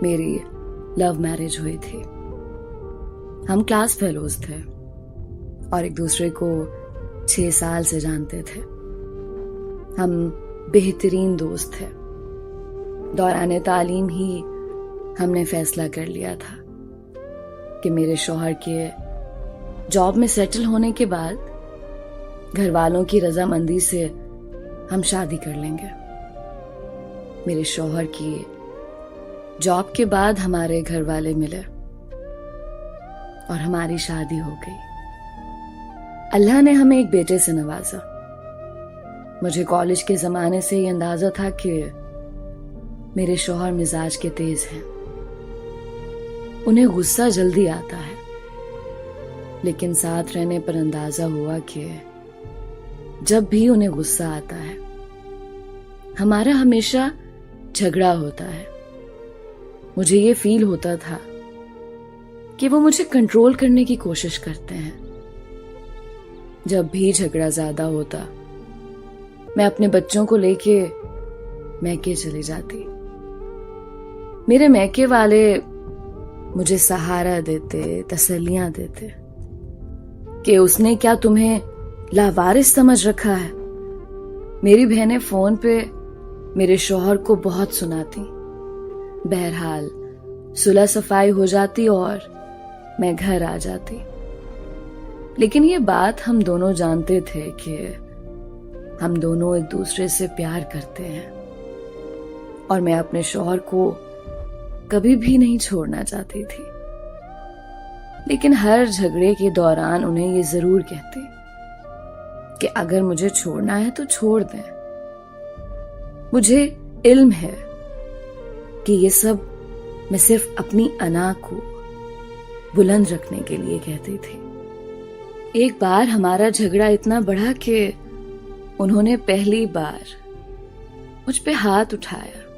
मेरी love marriage हुई थी। हम क्लास फेलोज थे और एक दूसरे को 6 साल से जानते थे। हम बेहतरीन दोस्त थे। दौरान तालीम ही हमने फैसला कर लिया था कि मेरे शौहर के जॉब में सेटल होने के बाद घर वालों की रजामंदी से हम शादी कर लेंगे। मेरे शौहर की जॉब के बाद हमारे घर वाले मिले और हमारी शादी हो गई। अल्लाह ने हमें एक बेटे से नवाजा। मुझे कॉलेज के जमाने से ही अंदाजा था कि मेरे शौहर मिजाज के तेज हैं। उन्हें गुस्सा जल्दी आता है, लेकिन साथ रहने पर अंदाजा हुआ कि जब भी उन्हें गुस्सा आता है हमारा हमेशा झगड़ा होता है। मुझे ये फील होता था कि वो मुझे कंट्रोल करने की कोशिश करते हैं। जब भी झगड़ा ज्यादा होता मैं अपने बच्चों को लेके मैके चली जाती। मेरे मैके वाले मुझे सहारा देते, तसल्लियां देते कि उसने क्या तुम्हें लावारिस समझ रखा है। मेरी बहनें फोन पे मेरे शौहर को बहुत सुनाती। बहरहाल सुलह सफाई हो जाती और मैं घर आ जाती। लेकिन ये बात हम दोनों जानते थे कि हम दोनों एक दूसरे से प्यार करते हैं और मैं अपने शौहर को कभी भी नहीं छोड़ना चाहती थी। लेकिन हर झगड़े के दौरान उन्हें ये जरूर कहती कि अगर मुझे छोड़ना है तो छोड़ दें। मुझे इल्म है कि ये सब मैं सिर्फ अपनी अना को बुलंद रखने के लिए कहती थी। एक बार हमारा झगड़ा इतना बढ़ा कि उन्होंने पहली बार मुझ पे हाथ उठाया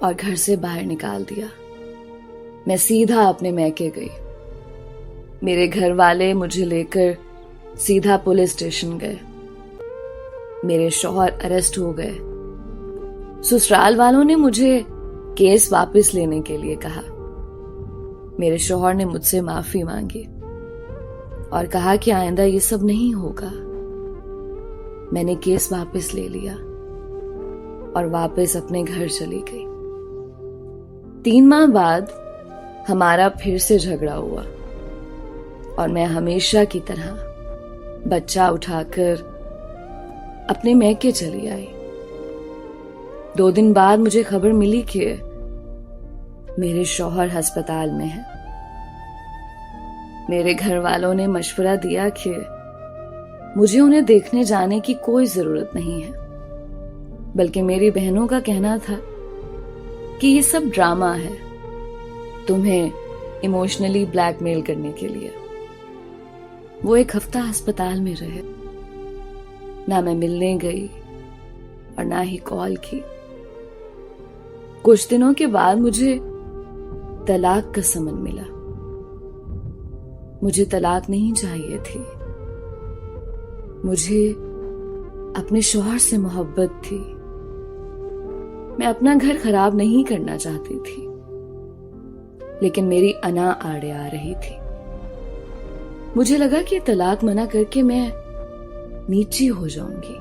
और घर से बाहर निकाल दिया। मैं सीधा अपने मैके गई। मेरे घर वाले मुझे लेकर सीधा पुलिस स्टेशन गए। मेरे शौहर अरेस्ट हो गए। ससुराल वालों ने मुझे केस वापस लेने के लिए कहा। मेरे शौहर ने मुझसे माफी मांगी और कहा कि आइंदा ये सब नहीं होगा। मैंने केस वापस ले लिया और वापस अपने घर चली गई। 3 माह बाद हमारा फिर से झगड़ा हुआ और मैं हमेशा की तरह बच्चा उठाकर अपने मैके चली आई। 2 दिन बाद मुझे खबर मिली कि मेरे शौहर अस्पताल में है। मेरे घर वालों ने मशवरा दिया कि मुझे उन्हें देखने जाने की कोई जरूरत नहीं है, बल्कि मेरी बहनों का कहना था कि ये सब ड्रामा है, तुम्हें इमोशनली ब्लैकमेल करने के लिए। वो 1 हफ्ता अस्पताल में रहे। ना मैं मिलने गई और ना ही कॉल की। कुछ दिनों के बाद मुझे तलाक का समन मिला। मुझे तलाक नहीं चाहिए थी। मुझे अपने शौहर से मोहब्बत थी। मैं अपना घर खराब नहीं करना चाहती थी, लेकिन मेरी अना आड़े आ रही थी। मुझे लगा कि तलाक मना करके मैं नीची हो जाऊंगी।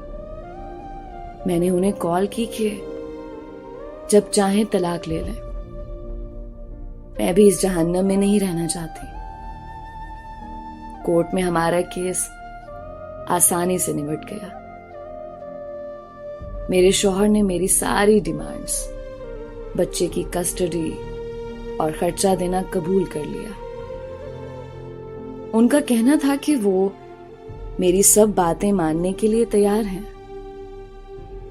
मैंने उन्हें कॉल की कि जब चाहें तलाक ले लें। मैं भी इस जहन्नम में नहीं रहना चाहती। कोर्ट में हमारा केस आसानी से निपट गया। मेरे शौहर ने मेरी सारी डिमांड्स, बच्चे की कस्टडी और खर्चा देना कबूल कर लिया। उनका कहना था कि वो मेरी सब बातें मानने के लिए तैयार हैं।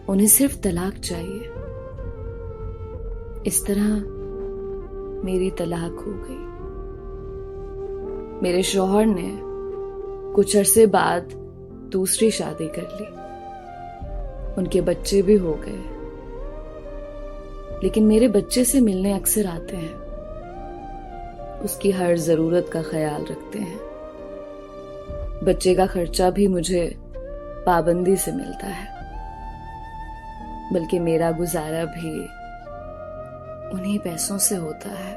उन्हें सिर्फ तलाक चाहिए। इस तरह मेरी तलाक हो गई। मेरे शौहर ने कुछ अरसे बाद दूसरी शादी कर ली। उनके बच्चे भी हो गए, लेकिन मेरे बच्चे से मिलने अक्सर आते हैं। उसकी हर जरूरत का ख्याल रखते हैं। बच्चे का खर्चा भी मुझे पाबंदी से मिलता है, बल्कि मेरा गुजारा भी उन्हीं पैसों से होता है।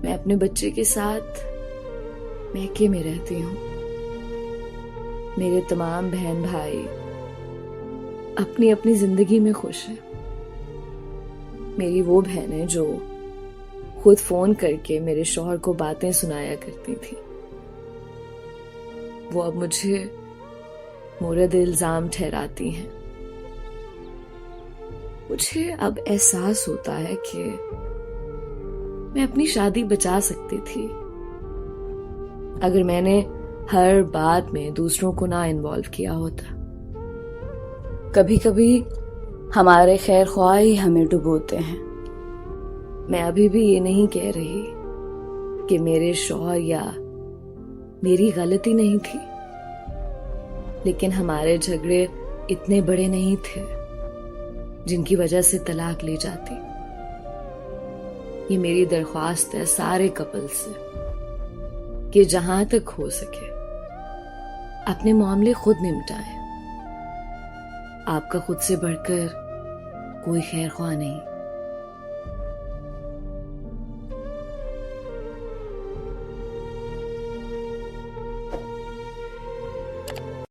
मैं अपने बच्चे के साथ मैके में रहती हूँ। मेरे तमाम बहन भाई अपनी अपनी जिंदगी में खुश हैं। मेरी वो बहन है जो खुद फोन करके मेरे शौहर को बातें सुनाया करती थी। वो अब मुझे मुर्द इल्जाम ठहराती हैं। मुझे अब एहसास होता है कि मैं अपनी शादी बचा सकती थी अगर मैंने हर बात में दूसरों को ना इन्वॉल्व किया होता। कभी कभी हमारे खैर ख्वाह ही हमें डुबोते हैं। मैं अभी भी ये नहीं कह रही कि मेरे शौहर या मेरी गलती नहीं थी, लेकिन हमारे झगड़े इतने बड़े नहीं थे जिनकी वजह से तलाक ली जाती। ये मेरी दरख्वास्त है सारे कपल से कि जहां तक हो सके अपने मामले खुद निपटाएं। आपका खुद से बढ़कर कोई खैर ख्वाह नहीं।